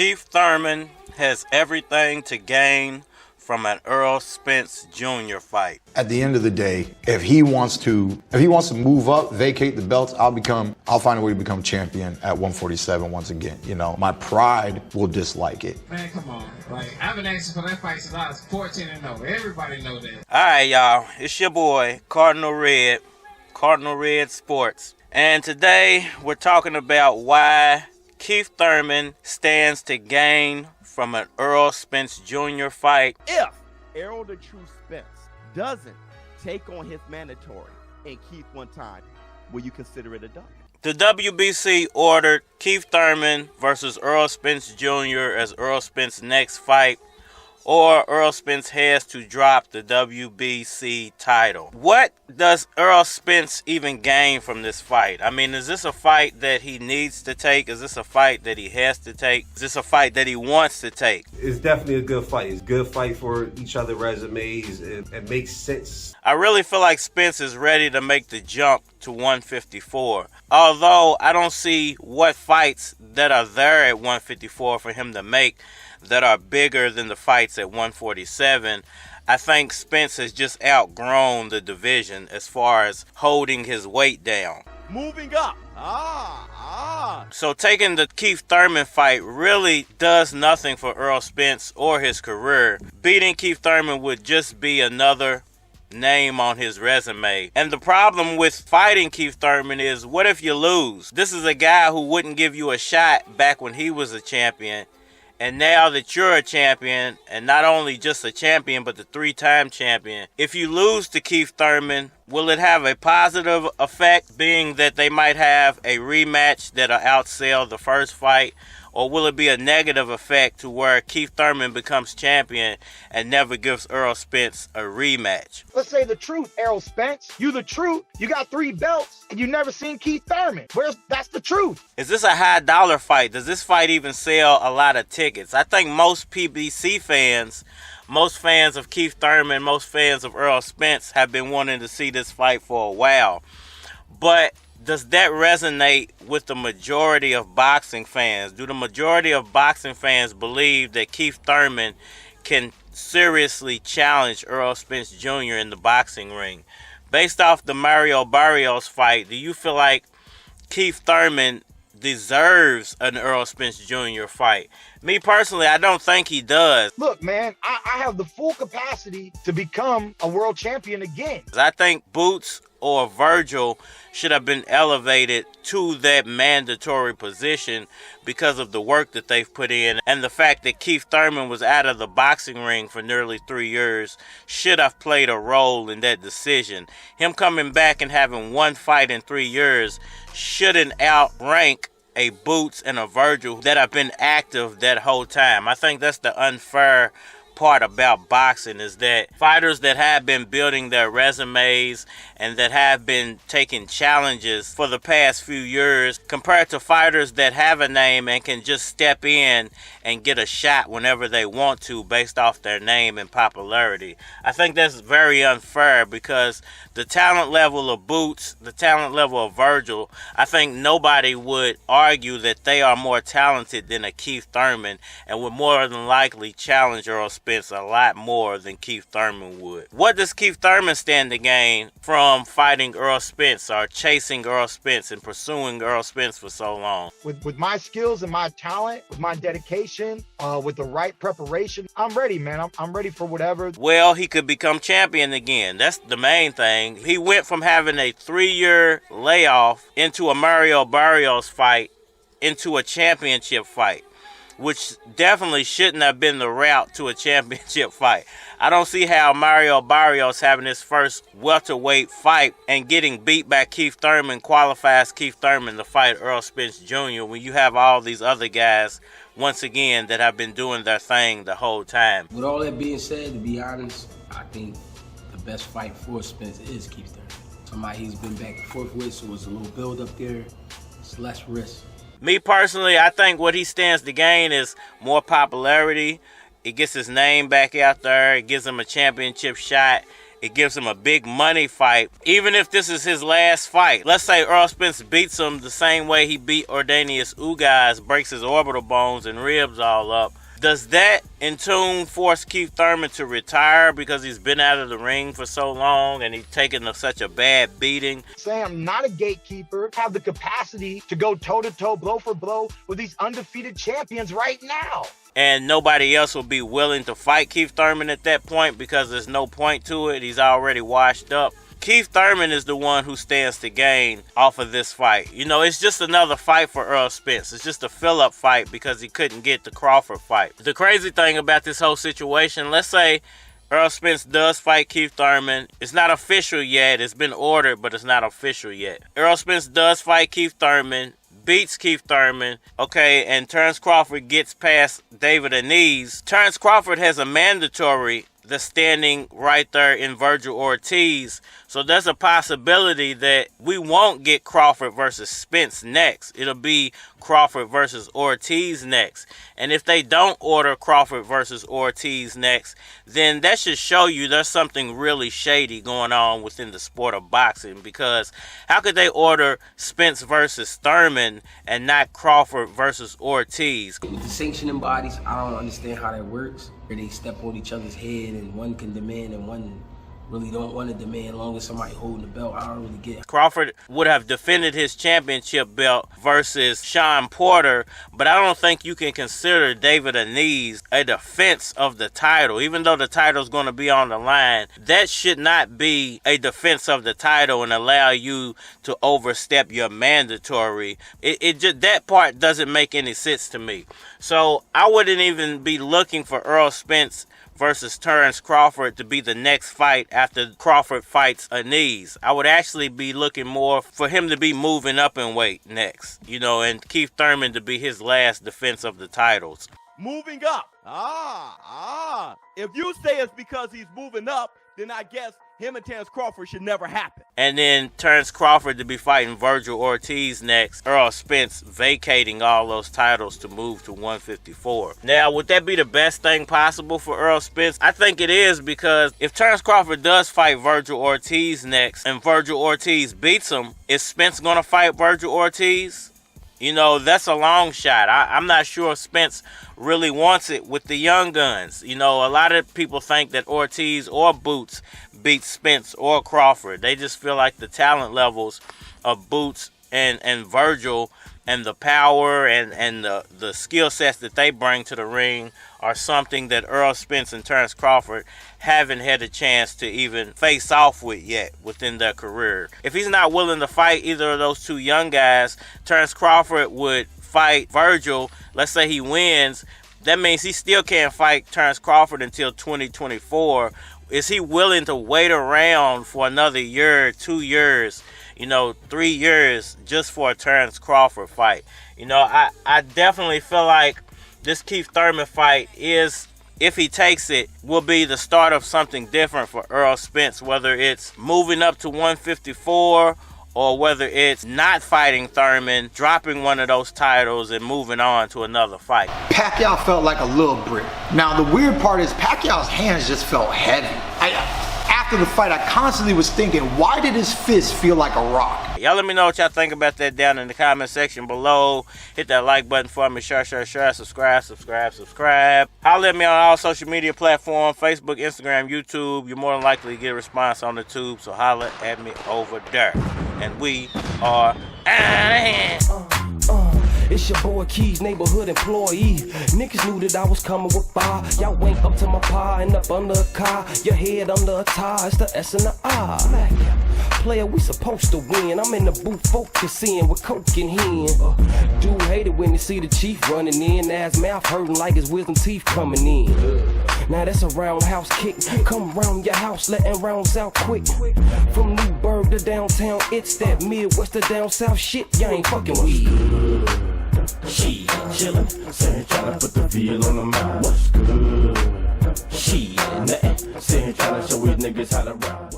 Keith Thurman has everything to gain from an Errol Spence Jr. fight. At the end of the day, if he wants to move up, vacate the belts, I'll find a way to become champion at 147 once again. You know, my pride will dislike it. Man, come on. Like, I've been asking for that fight since I was 14-0. Everybody know that. All right, y'all. It's your boy, Cardinal Red Sports. And today, we're talking about why Keith Thurman stands to gain from an Errol Spence Jr. fight. If Errol the True Spence doesn't take on his mandatory and Keith one time, will you consider it a done? The WBC ordered Keith Thurman versus Errol Spence Jr. as Errol Spence's next fight, or Errol Spence has to drop the WBC title. What does Errol Spence even gain from this fight? I mean, is this a fight that he needs to take? Is this a fight that he has to take? Is this a fight that he wants to take? It's definitely a good fight. It's a good fight for each other resumes. It makes sense. I really feel like Spence is ready to make the jump to 154. Although I don't see what fights that are there at 154 for him to make that are bigger than the fights at 147. I think Spence has just outgrown the division as far as holding his weight down. Moving up. So taking the Keith Thurman fight really does nothing for Errol Spence or his career. Beating Keith Thurman would just be another name on his resume. And the problem with fighting Keith Thurman is, what if you lose? This is a guy who wouldn't give you a shot back when he was a champion. And now that you're a champion, and not only just a champion, but the 3-time champion, if you lose to Keith Thurman, will it have a positive effect, being that they might have a rematch that'll outsell the first fight? Or will it be a negative effect to where Keith Thurman becomes champion and never gives Errol Spence a rematch? Let's say the truth, Errol Spence. You the truth. You got 3 belts and you never seen Keith Thurman. That's the truth. Is this a high dollar fight? Does this fight even sell a lot of tickets? I think most PBC fans, most fans of Keith Thurman, most fans of Errol Spence have been wanting to see this fight for a while. But does that resonate with the majority of boxing fans? Do the majority of boxing fans believe that Keith Thurman can seriously challenge Errol Spence Jr. in the boxing ring? Based off the Mario Barrios fight, do you feel like Keith Thurman deserves an Errol Spence Jr. fight? Me personally, I don't think he does. Look, man, I have the full capacity to become a world champion again. I think Boots or Vergil should have been elevated to that mandatory position because of the work that they've put in, and the fact that Keith Thurman was out of the boxing ring for nearly 3 years should have played a role in that decision. Him coming back and having 1 fight in 3 years shouldn't outrank a Boots and a Vergil that have been active that whole time. I think that's the unfair part about boxing, is that fighters that have been building their resumes and that have been taking challenges for the past few years, compared to fighters that have a name and can just step in and get a shot whenever they want to based off their name and popularity. I think that's very unfair, because the talent level of Boots, the talent level of Vergil, I think nobody would argue that they are more talented than a Keith Thurman, and would more than likely challenge Errol Spence a lot more than Keith Thurman would. What does Keith Thurman stand to gain from fighting Errol Spence, or chasing Errol Spence and pursuing Errol Spence for so long? With my skills and my talent, with my dedication, with the right preparation, I'm ready, man. I'm ready for whatever. Well, he could become champion again. That's the main thing. He went from having a 3-year layoff into a Mario Barrios fight into a championship fight, which definitely shouldn't have been the route to a championship fight. I don't see how Mario Barrios having his first welterweight fight and getting beat by Keith Thurman qualifies Keith Thurman to fight Errol Spence Jr. when you have all these other guys, once again, that have been doing their thing the whole time. With all that being said, to be honest, I think the best fight for Spence is Keith Thurman. Somebody he's been back and forth with, so it's a little build up there. It's less risk. Me personally, I think what he stands to gain is more popularity. It gets his name back out there. It gives him a championship shot. It gives him a big money fight. Even if this is his last fight, let's say Errol Spence beats him the same way he beat Ordanius Ugas, breaks his orbital bones and ribs all up. Does that in tune force Keith Thurman to retire because he's been out of the ring for so long and he's taken such a bad beating? Say I'm not a gatekeeper, have the capacity to go toe-to-toe, blow for blow with these undefeated champions right now. And nobody else will be willing to fight Keith Thurman at that point because there's no point to it. He's already washed up. Keith Thurman is the one who stands to gain off of this fight. You know, it's just another fight for Errol Spence. It's just a fill-up fight because he couldn't get the Crawford fight. The crazy thing about this whole situation, let's say Errol Spence does fight Keith Thurman. It's not official yet. It's been ordered, but it's not official yet. Errol Spence does fight Keith Thurman, beats Keith Thurman, okay, and Terence Crawford gets past David Ennis. Terence Crawford has a mandatory that's standing right there in Vergil Ortiz. So there's a possibility that we won't get Crawford versus Spence next. It'll be Crawford versus Ortiz next. And if they don't order Crawford versus Ortiz next, then that should show you there's something really shady going on within the sport of boxing. Because how could they order Spence versus Thurman and not Crawford versus Ortiz? With the sanctioning bodies, I don't understand how that works. Where they step on each other's head and one can demand and one really don't want to demand as long as somebody holding the belt. I don't really get it. Crawford would have defended his championship belt versus Sean Porter, but I don't think you can consider David Ennis a defense of the title. Even though the title is going to be on the line, that should not be a defense of the title and allow you to overstep your mandatory. It just, that part doesn't make any sense to me. So I wouldn't even be looking for Errol Spence versus Terence Crawford to be the next fight after Crawford fights Ennis. I would actually be looking more for him to be moving up in weight next, you know, and Keith Thurman to be his last defense of the titles. Moving up. If you say it's because he's moving up, then I guess him and Terence Crawford should never happen. And then Terence Crawford to be fighting Vergil Ortiz next. Errol Spence vacating all those titles to move to 154. Now, would that be the best thing possible for Errol Spence? I think it is, because if Terence Crawford does fight Vergil Ortiz next and Vergil Ortiz beats him, is Spence going to fight Vergil Ortiz? You know, that's a long shot. I'm not sure Spence really wants it with the young guns. You know, a lot of people think that Ortiz or Boots beats Spence or Crawford. They just feel like the talent levels of Boots and Vergil and the power and the skill sets that they bring to the ring are something that Errol Spence and Terence Crawford haven't had a chance to even face off with yet within their career. If he's not willing to fight either of those two young guys, Terence Crawford would fight Vergil. Let's say he wins. That means he still can't fight Terence Crawford until 2024. Is he willing to wait around for another year, 2 years, 3 years just for a Terence Crawford fight? I definitely feel like this Keith Thurman fight is, if he takes it, will be the start of something different for Errol Spence, whether it's moving up to 154 or whether it's not fighting Thurman, dropping one of those titles and moving on to another fight. Pacquiao felt like a little brick. Now the weird part is Pacquiao's hands just felt heavy. After the fight, I constantly was thinking, why did his fist feel like a rock? Y'all let me know what y'all think about that down in the comment section below. Hit that like button for me. Share. Subscribe. Holler at me on all social media platforms, Facebook, Instagram, YouTube. You're more than likely to get a response on the tube, so holler at me over there. And we are out of hand. It's your boy Keys, neighborhood employee. Niggas knew that I was coming with fire. Y'all went up to my pie and up under a car. Your head under a tie, it's the S and the I. Player, we supposed to win. I'm in the booth focusing with coke in hand. Dude hate it when you see the chief running in. Ass mouth hurting like his wisdom teeth coming in. Now that's a roundhouse kick. Come round your house, letting rounds out quick. From Newburgh to downtown, it's that Midwest to down south shit. Y'all ain't fucking with. She chillin', saying tryna put the veal on the mouth. What's good? She nothing, saying tryna show these niggas how to ride.